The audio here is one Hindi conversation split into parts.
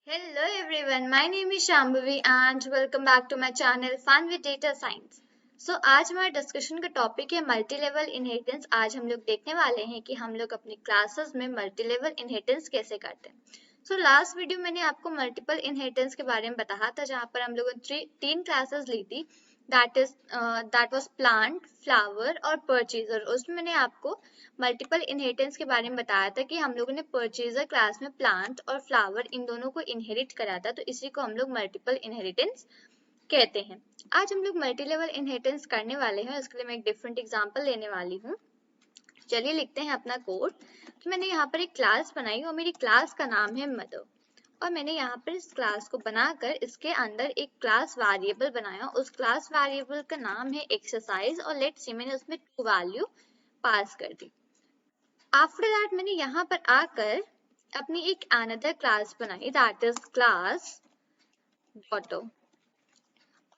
Hello everyone, my name is Shambhavi and welcome back to my channel Fun with Data Science. आज हमारा डिस्कशन का टॉपिक है मल्टी लेवल इनहेरिटेंस। आज हम लोग देखने वाले हैं कि हम लोग अपनी क्लासेस में मल्टी लेवल इनहेरिटेंस कैसे करते हैं। लास्ट वीडियो मैंने आपको मल्टीपल इनहेरिटेंस के बारे में बताया था, जहाँ पर हम लोगों ने तीन क्लासेस ली थी। दैट वाज प्लांट, फ्लावर और परचेजर। उसमें मैंने आपको मल्टीपल इनहेरिटेंस के बारे में बताया था कि हम लोगों ने परचेजर क्लास में प्लांट और फ्लावर इन दोनों को इनहेरिट करा था, तो इसी को हम लोग मल्टीपल इनहेरिटेंस कहते हैं। आज हम लोग मल्टी लेवल इनहेरिटेंस करने वाले हैं। इसके लिए मैं एक डिफरेंट एग्जांपल लेने वाली हूँ। चलिए लिखते हैं अपना कोड। तो मैंने यहाँ पर एक क्लास बनाई और मेरी क्लास का नाम है मदर, और मैंने यहाँ पर इस क्लास को बनाकर इसके अंदर एक क्लास वेरिएबल बनाया। उस क्लास वेरिएबल का नाम है एक्सरसाइज, और लेट्स सी मैंने उसमें 2 वैल्यू पास कर दी। आफ्टर दैट मैंने यहाँ पर आकर अपनी एक अनदर क्लास बनाई, दैट इज क्लास डॉटर।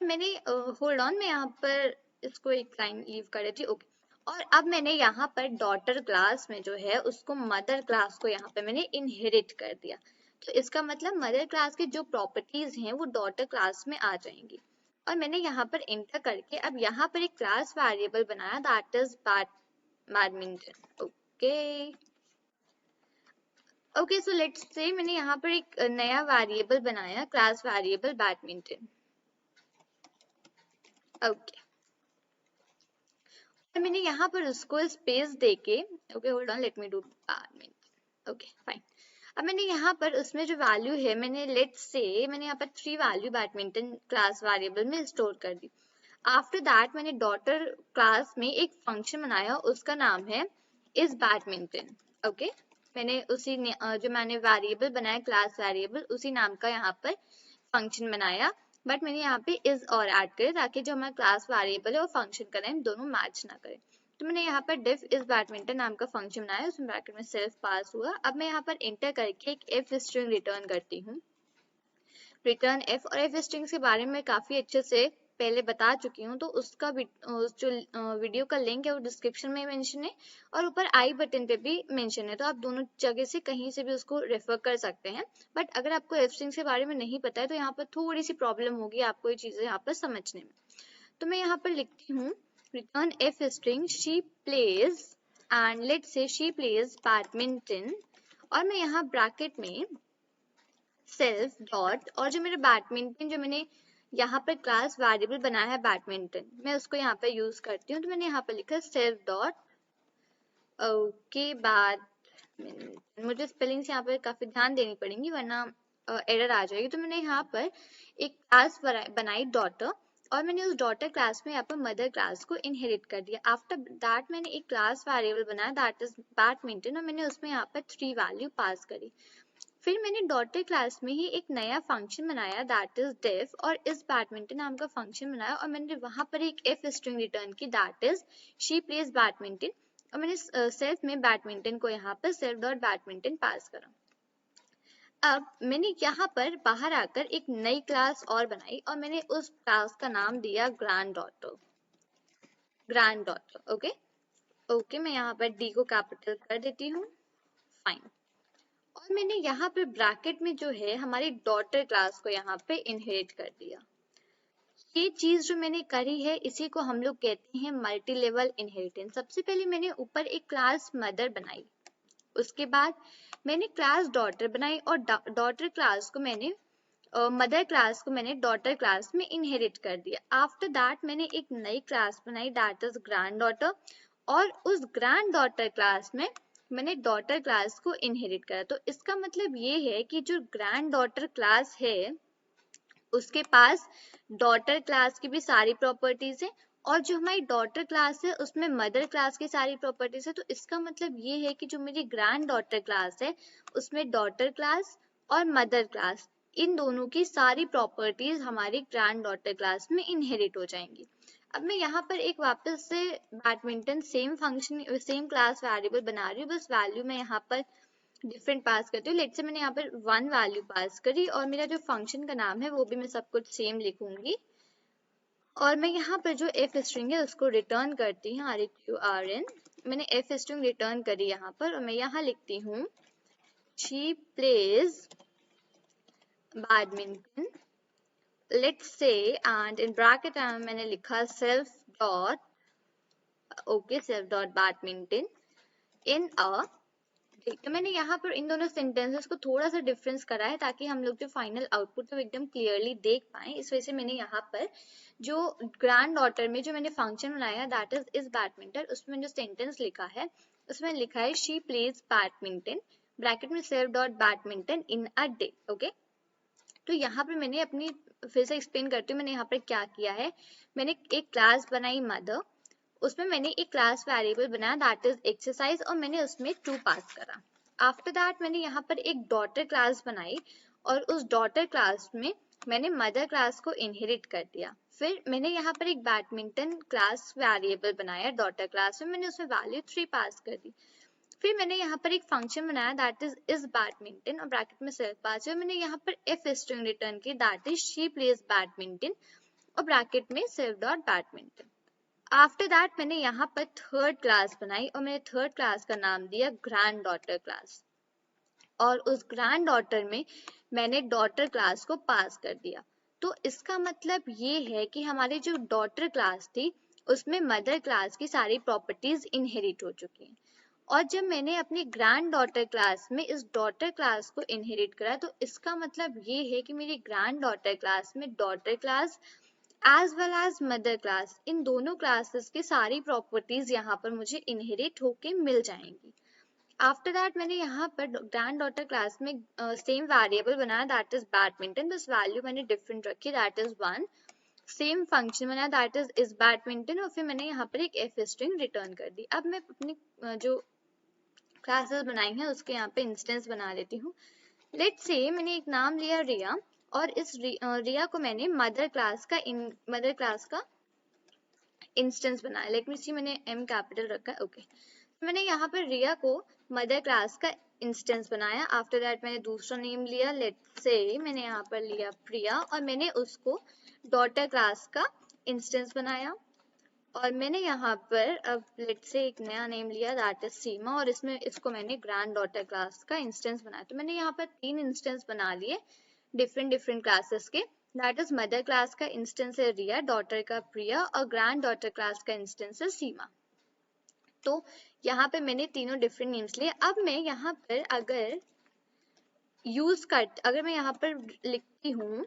मैंने होल्ड ऑन, मैं यहाँ पर इसको एक लाइन लीव कर रही थी। ओके, और अब मैंने यहाँ पर डॉटर क्लास में जो है उसको मदर क्लास को यहाँ पे मैंने इनहेरिट कर दिया। तो इसका मतलब मदर क्लास की जो प्रॉपर्टीज हैं वो डॉटर क्लास में आ जाएंगी। और मैंने यहाँ पर इंटर करके अब यहाँ पर एक क्लास वेरिएबल बनाया, that is badminton. Okay, so let's say मैंने यहाँ पर एक नया वेरिएबल बनाया, क्लास वेरिएबल बैडमिंटन। ओके, मैंने यहाँ पर उसको स्पेस देके, okay hold on, let me do badminton. Okay fine. अब मैंने यहाँ पर उसमें जो वैल्यू है, मैंने लेट्स से मैंने यहाँ पर 3 वैल्यू बैडमिंटन क्लास वेरिएबल में स्टोर कर दी। आफ्टर दैट मैंने डॉटर क्लास में एक फंक्शन बनाया, उसका नाम है इज बैडमिंटन। ओके, मैंने उसी जो मैंने वेरिएबल बनाया क्लास वेरिएबल, उसी नाम का यहाँ पर फंक्शन बनाया, बट मैंने यहाँ पे इज और ऐड करे ताकि जो हमारा क्लास वेरिएबल है और फंक्शन का नेम दोनों मैच ना करे। तो मैंने यहाँ पर डिफ इज बैडमिंटन नाम का फंक्शन बनाया, उसमें ब्रैकेट में सेल्फ पास हुआ। अब मैं यहाँ पर इंटर करके एक एफ स्ट्रिंग रिटर्न करती हूँ, रिटर्न एफ। और एफ स्ट्रिंग्स के बारे में काफी अच्छे से पहले बता चुकी हूँ, तो उसका जो वीडियो का लिंक है वो डिस्क्रिप्शन में मेंशन है और ऊपर आई बटन पे भी मेंशन है, तो आप दोनों जगह से कहीं से भी उसको रेफर कर सकते हैं। बट अगर आपको एफ स्ट्रिंग्स के बारे में नहीं पता है तो यहाँ पर थोड़ी सी प्रॉब्लम होगी आपको ये चीजें यहाँ पर समझने में। तो मैं यहाँ पर लिखती हूँ return F string she plays, and let's say she plays badminton, और मैं यहाँ ब्रैकेट में सेल्फ डॉट, और जो मेरा बैडमिंटन जो मैंने यहाँ पर क्लास वेरिएबल बनाया है बैडमिंटन, मैं उसको यहाँ पर यूज करती हूँ। तो मैंने यहाँ पर लिखा सेल्फ डॉट ओके बैडमिंटन। मुझे स्पेलिंग्स यहाँ पर काफी ध्यान देनी पड़ेंगी वरना एरर आ जाएगी। तो मैंने यहाँ पर एक क्लास बनाई डॉटर, और मैंने उस डॉटर क्लास में यहाँ पर मदर क्लास को इनहेरिट कर दिया। आफ्टर दैट मैंने एक क्लास वेरिएबल बनाया दैट इज बैडमिंटन, और मैंने उसमें यहाँ पर 3 वैल्यू पास करी। फिर मैंने डॉटर क्लास में ही एक नया फंक्शन बनाया दैट इज डिफ, और इस बैडमिंटन नाम का फंक्शन बनाया, और मैंने वहां पर एक एफ स्ट्रिंग रिटर्न की that is she plays badminton, और मैंने सेल्फ में बैडमिंटन को यहाँ पर सेल्फ डॉट बैडमिंटन पास करा। अब मैंने यहाँ पर बाहर आकर एक नई क्लास और बनाई, और मैंने उस क्लास का नाम दिया ग्रैंड डॉटर। ओके ओके, मैं यहाँ पर डी को कैपिटल कर देती हूँ, फाइन। और मैंने यहाँ पे ब्रैकेट में जो है हमारी डॉटर क्लास को यहाँ पे इनहेरिट कर दिया। ये चीज जो मैंने करी है इसी को हम लोग कहते हैं मल्टी लेवल इनहेरिटेंस। सबसे पहले मैंने ऊपर एक क्लास मदर बनाई, उसके बाद मैंने क्लास डॉटर बनाई, और डॉटर क्लास को मैंने मदर क्लास को मैंने डॉटर क्लास में इनहेरिट कर दिया। आफ्टर दैट मैंने एक नई क्लास बनाई दैट इज ग्रैंड डॉटर, और उस ग्रैंड डॉटर क्लास में मैंने डॉटर क्लास को इनहेरिट करा। तो इसका मतलब ये है कि जो ग्रैंड डॉटर क्लास है उसके पास डॉटर क्लास की भी सारी प्रॉपर्टीज है, और जो हमारी डॉटर क्लास है उसमें मदर क्लास की सारी प्रॉपर्टीज है। तो इसका मतलब ये है कि जो मेरी ग्रैंड डॉटर क्लास है उसमें डॉटर क्लास और मदर क्लास इन दोनों की सारी प्रॉपर्टीज हमारी ग्रैंड डॉटर क्लास में इनहेरिट हो जाएंगी। अब मैं यहाँ पर एक वापस से badminton same function same class variable बना रही हूँ, बस वैल्यू मैं यहाँ पर डिफरेंट पास करती हूँ। लेट्स से मैंने यहाँ पर 1 वैल्यू पास करी, और मेरा जो फंक्शन का नाम है वो भी मैं सब कुछ सेम लिखूंगी, और मैं यहाँ पर जो एफ स्ट्रिंग है उसको रिटर्न करती हूँ REQRN। मैंने एफ स्ट्रिंग रिटर्न करी यहाँ पर, और मैं यहाँ लिखती हूँ she plays badminton let's say, and in bracket मैंने लिखा self dot, okay, self dot badminton in a, ठीक है। मैंने यहाँ पर इन दोनों सेंटेंसेस को थोड़ा सा डिफरेंस करा है ताकि हम लोग जो फाइनल आउटपुट है एकदम क्लियरली देख पाए। इस वजह से मैंने यहाँ पर जो ग्रैंड डॉटर में जो मैंने फंक्शन बनाया दैट इज बैडमिंटन, उसमें जो सेंटेंस लिखा है उसमें लिखा है शी प्लेज बैडमिंटन ब्रैकेट में self dot badminton in a day, okay. तो यहाँ पर मैंने अपनी, फिर से एक्सप्लेन करती हूँ मैंने यहाँ पर क्या किया है। मैंने एक क्लास बनाई मदर, उसमें मैंने एक क्लास वेरिएबल बनाया दैट इज एक्सरसाइज और मैंने उसमें 2 पास करा। आफ्टर दैट मैंने यहाँ पर एक डॉटर क्लास बनाई और उस डॉटर क्लास में मैंने मदर क्लास को इनहेरिट कर दिया। फिर मैंने यहाँ पर एक बैडमिंटन क्लास वेरिएबल बनाया डॉटर क्लास में, मैंने उसमें वैल्यू 3 पास कर दी। फिर मैंने यहाँ पर एक फंक्शन बनाया दैट इज बैडमिंटन और ब्रैकेट में सेल्फ पास है, मैंने यहाँ पर एफ स्ट्रिंग रिटर्न की that is she plays badminton और ब्रैकेट में self dot badminton. After that मैंने यहाँ पर थर्ड क्लास बनाई और मैंने थर्ड क्लास का नाम दिया ग्रैंड डॉटर क्लास और उस ग्रैंड डॉटर में मैंने डॉटर क्लास को पास कर दिया। तो इसका मतलब ये है कि हमारी जो डॉटर क्लास थी उसमें मदर क्लास की सारी प्रॉपर्टीज इनहेरिट हो चुकी हैं। और जब मैंने अपनी ग्रैंड डॉटर क्लास में इस डॉटर क्लास को इनहेरिट करा तो इसका मतलब ये है कि मेरी ग्रैंड डॉटर क्लास में daughter class as well as mother class, इन दोनों क्लासेस की सारी प्रॉपर्टीज यहाँ पर मुझे इनहेरिट होके मिल जाएंगी। आफ्टर दैट मैंने यहाँ पर ग्रैंड डॉटर क्लास में सेम वेरिएबल बनाया दैट इज बैडमिंटन, बस वैल्यू मैंने डिफरेंट रखी दैट इज 1। सेम फंक्शन बनाया दैट इज बैडमिंटन और फिर मैंने यहाँ पर एक एफ स्ट्रिंग रिटर्न कर दी। अब मैं अपनी जो क्लासेस बनाई हैं उसके यहाँ पे इंस्टेंस बना लेती हूँ। लेट्स से मैंने एक नाम लिया रिया और इस रिया को मैंने मदर क्लास का इंस्टेंस बनाया। लेट मी सी, मैंने एम कैपिटल रखा है, ओके। मैंने यहाँ पर रिया को मदर क्लास का इंस्टेंस बनाया। आफ्टर दैट मैंने दूसरा नेम लिया, लेट्स से मैंने यहाँ पर लिया प्रिया और मैंने उसको डॉटर क्लास का इंस्टेंस बनाया। और मैंने यहाँ पर अब लेट्स से एक नया नेम लिया दैट इज सीमा और इसको मैंने ग्रैंड डॉटर क्लास का इंस्टेंस बनाया। तो मैंने यहाँ पर 3 इंस्टेंस बना लिए डिफरेंट क्लासेस के। दैट इज मदर क्लास का इंस्टेंस है रिया, डॉटर का प्रिया और ग्रैंड डॉटर क्लास का इंस्टेंस है सीमा। तो यहाँ पे मैंने तीनों डिफरेंट नेम्स लिए। अब मैं यहाँ पर अगर मैं यहाँ पर लिखती हूँ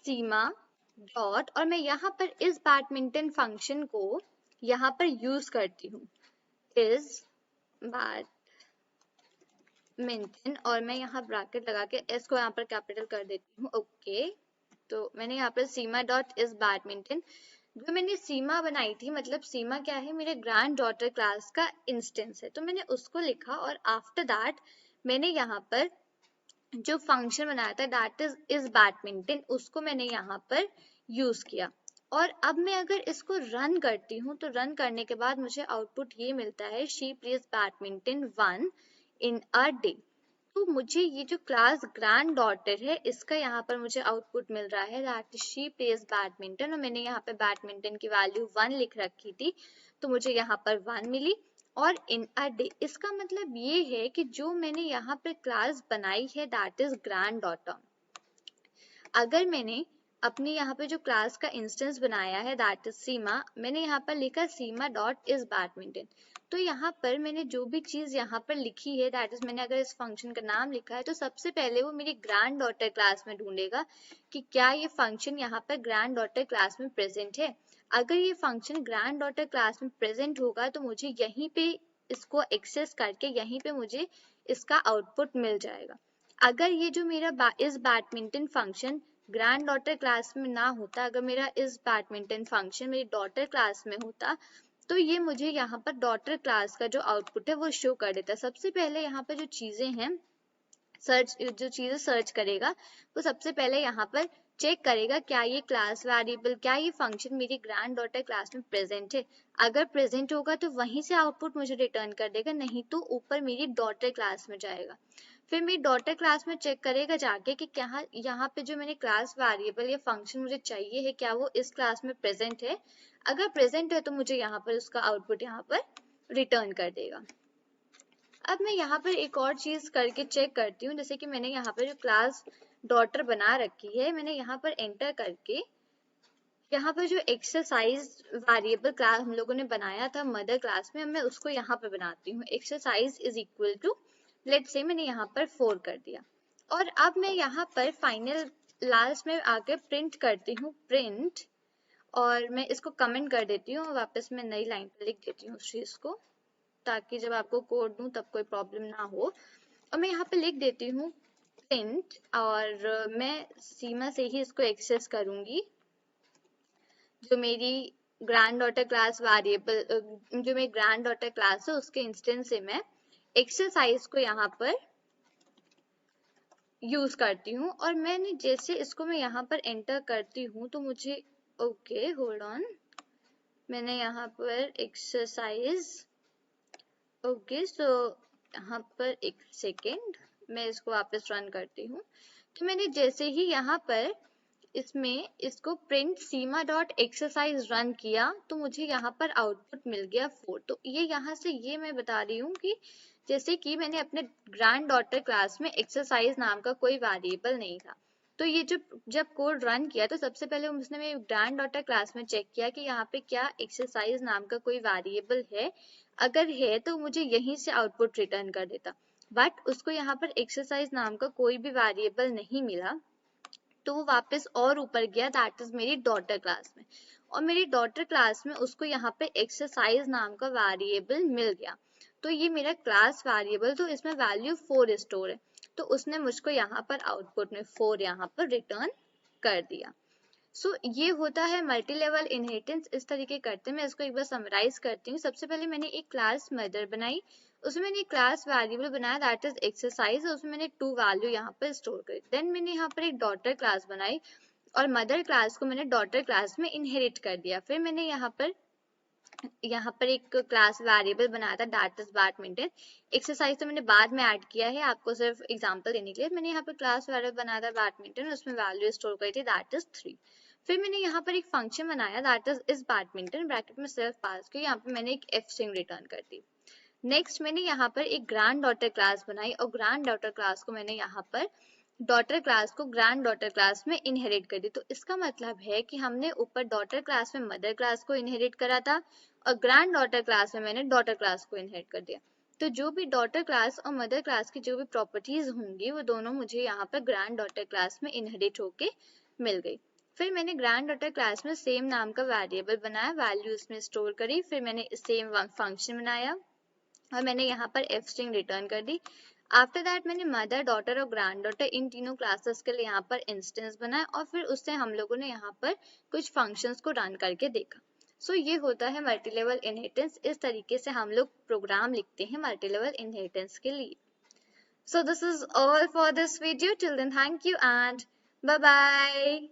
सीमा डॉट और मैं यहाँ पर इस बैडमिंटन फंक्शन को यहाँ पर यूज करती हूँ इस बैडमिंटन और मैं यहाँ ब्रैकेट लगा के एस को यहाँ पर कैपिटल कर देती हूँ, ओके। तो मैंने यहाँ पर सीमा डॉट इस बैडमिंटन, जो मैंने सीमा बनाई थी मतलब सीमा क्या है, मेरे ग्रैंड डॉटर क्लास का इंस्टेंस है, तो मैंने उसको लिखा और आफ्टर दैट मैंने यहाँ पर जो फंक्शन बनाया था दैट इज बैडमिंटन उसको मैंने यहाँ पर यूज किया। और अब मैं अगर इसको रन करती हूँ तो रन करने के बाद मुझे आउटपुट ये मिलता है she plays badminton 1 in a day. तो मुझे ये जो क्लास ग्रैंड डॉटर है इसका यहाँ पर मुझे आउटपुट मिल रहा है दैट शी प्लेज बैडमिंटन और मैंने यहाँ पे बैडमिंटन की वैल्यू 1 लिख रखी थी तो मुझे यहाँ पर 1 मिली और इन अ डे। इसका मतलब ये है कि जो मैंने यहाँ पर क्लास बनाई है दैट इज ग्रैंड डॉटर, अगर मैंने अपनी यहाँ पे जो क्लास का इंस्टेंस बनाया है दैट इज सीमा, मैंने यहाँ पर लिखा सीमा डॉट इज बैडमिंटन, तो यहाँ पर मैंने जो भी चीज यहाँ पर लिखी है दैट इज मैंने अगर इस फंक्शन का नाम लिखा है तो सबसे पहले वो मेरी ग्रैंड डॉटर क्लास में ढूंढेगा कि क्या ये फंक्शन यहाँ पर ग्रैंड डॉटर क्लास में प्रेजेंट है। अगर ये फंक्शन ग्रैंड डॉटर क्लास में प्रेजेंट होगा तो मुझे यहीं पे इसको एक्सेस करके यहीं पे मुझे इसका आउटपुट मिल जाएगा। अगर ये जो मेरा इस badminton function grand daughter class में ना होता, अगर मेरा इस बैडमिंटन फंक्शन मेरी डॉटर क्लास में होता तो ये मुझे यहाँ पर डॉटर क्लास का जो आउटपुट है वो शो कर देता। सबसे पहले यहाँ पर जो चीजें हैं जो चीजें सर्च करेगा वो सबसे पहले यहाँ पर चेक करेगा क्या ये क्लास वेरिएबल, क्या ये फंक्शन मेरी ग्रैंड डॉटर क्लास में प्रेजेंट है। अगर प्रेजेंट होगा तो वहीं से आउटपुट मुझे रिटर्न कर देगा, नहीं तो ऊपर मेरी डॉटर क्लास में जाएगा। फिर मेरी डॉटर क्लास में चेक करेगा जाके कि क्या यहाँ पे जो मैंने क्लास वेरिएबल या फंक्शन मुझे चाहिए है क्या वो इस क्लास में प्रेजेंट है। अगर प्रेजेंट है तो मुझे यहाँ पर उसका आउटपुट यहाँ पर रिटर्न कर देगा। अब मैं यहाँ पर एक और चीज करके चेक करती हूँ, जैसे कि मैंने यहाँ पर जो क्लास डॉटर बना रखी है, मैंने यहाँ पर एंटर करके यहाँ पर जो एक्सरसाइज वेरिएबल क्लास हम लोगों ने बनाया था मदर क्लास में, मैं उसको यहाँ पर बनाती हूँ। Exercise is equal to, let's say मैंने यहाँ पर 4 कर दिया, और अब मैं यहाँ पर फाइनल लास्ट में आके प्रिंट करती हूँ, प्रिंट, और मैं इसको कमेंट कर देती हूँ और वापस मैं नई लाइन पर लिख देती हूँ उस चीज को, ताकि जब आपको कोड दूं तब कोई प्रॉब्लम ना हो। और मैं यहाँ पे लिख देती हूँ प्रिंट, और मैं सीमा से ही इसको एक्सेस करूंगी, जो मेरी ग्रैंड डॉटर क्लास वेरिएबल, जो मेरी ग्रैंड डॉटर क्लास है उसके इंस्टेंस से मैं एक्सरसाइज को यहाँ पर यूज करती हूँ। और मैंने जैसे इसको मैं यहाँ पर एंटर करती हूँ तो मुझे, ओके होल्ड ऑन, मैंने यहाँ पर एक्सरसाइज, ओके सो यहाँ पर एक सेकेंड, मैं इसको वापस रन करती हूँ। तो मैंने जैसे ही यहाँ पर इसमें इसको प्रिंट सीमा डॉट एक्सरसाइज रन किया तो मुझे यहाँ पर आउटपुट मिल गया 4। तो ये यहाँ से ये मैं बता रही हूँ कि जैसे कि मैंने अपने ग्रैंड डॉटर क्लास में एक्सरसाइज नाम का कोई वेरिएबल नहीं था, तो ये जब कोड रन किया तो सबसे पहले उसने मेरे ग्रैंड डॉटर क्लास में चेक किया कि यहाँ पे क्या एक्सरसाइज नाम का कोई वेरिएबल है, अगर है तो मुझे यहीं से आउटपुट रिटर्न कर देता, बट उसको यहाँ पर एक्सरसाइज नाम का कोई भी वेरिएबल नहीं मिला, तो वो वापस और ऊपर गया, दैट इज मेरी डॉटर क्लास में, और मेरी डॉटर क्लास में उसको यहाँ पे एक्सरसाइज नाम का वेरिएबल मिल गया। तो ये मेरा क्लास वेरिएबल, तो इसमें वैल्यू 4 स्टोर है, तो उसने मुझको यहाँ पर आउटपुट में 4 यहाँ पर रिटर्न कर दिया। सो ये होता है मल्टी लेवल इनहेरिटेंस, इस तरीके करते हैं। मैं इसको एक बार समराइज करती हूँ। सबसे पहले मैंने एक क्लास मदर बनाई, उसमें मैंने एक क्लास वेरिएबल बनाया दैट इज एक्सरसाइज, उसमें मैंने 2 वैल्यू यहाँ पर स्टोर करी। देन मैंने यहाँ पर एक डॉटर क्लास बनाई और मदर क्लास को मैंने डॉटर क्लास में इनहेरिट कर दिया। फिर मैंने यहाँ पर एक क्लास वेरिएबल बनाया था दैट इज बैडमिंटन। एक्सरसाइज तो मैंने बाद में ऐड किया है, आपको सिर्फ एग्जांपल देने के लिए। मैंने यहाँ पर क्लास वेरिएबल बनाया था बैडमिंटन, उसमें वैल्यू स्टोर करी थी दैट इज 3। फिर मैंने यहाँ पर एक फंक्शन बनाया दैट इज बैडमिंटन, ब्रैकेट में सिर्फ पास किया, यहाँ पर मैंने एक एफ स्ट्रिंग रिटर्न कर दी। नेक्स्ट मैंने यहाँ पर एक ग्रैंड डॉटर क्लास बनाई और ग्रैंड डॉटर क्लास को मैंने यहाँ पर डॉटर क्लास को ग्रैंड डॉटर क्लास में इनहेरिट कर दी। तो इसका मतलब है कि हमने ऊपर डॉटर क्लास में मदर क्लास को इनहेरिट करा था और ग्रैंड डॉटर क्लास में मैंने डॉटर क्लास को इनहेरिट कर दिया। तो जो भी डॉटर क्लास और मदर क्लास की जो भी प्रॉपर्टीज होंगी वो दोनों मुझे यहाँ पर ग्रैंड डॉटर क्लास में इनहेरिट होके मिल गई। फिर मैंने ग्रैंड डॉटर क्लास में सेम नाम का वेरिएबल बनाया, वैल्यू उसमें स्टोर करी, फिर मैंने सेम फंक्शन बनाया और मैंने यहाँ पर एफ स्ट्रिंग रिटर्न कर दी। आफ्टर दैट मैंने मदर, डॉटर और ग्रैंड डॉटर इन तीनों क्लासेस के लिए यहाँ पर इंस्टेंस बनाया और फिर उससे हम लोगों ने यहाँ पर कुछ फंक्शंस को रन करके देखा। सो ये होता है मल्टी लेवल इनहेरिटेंस। इस तरीके से हम लोग प्रोग्राम लिखते हैं मल्टी लेवल इनहेरिटेंस के लिए। So this is all for this video, till then thank you and bye bye.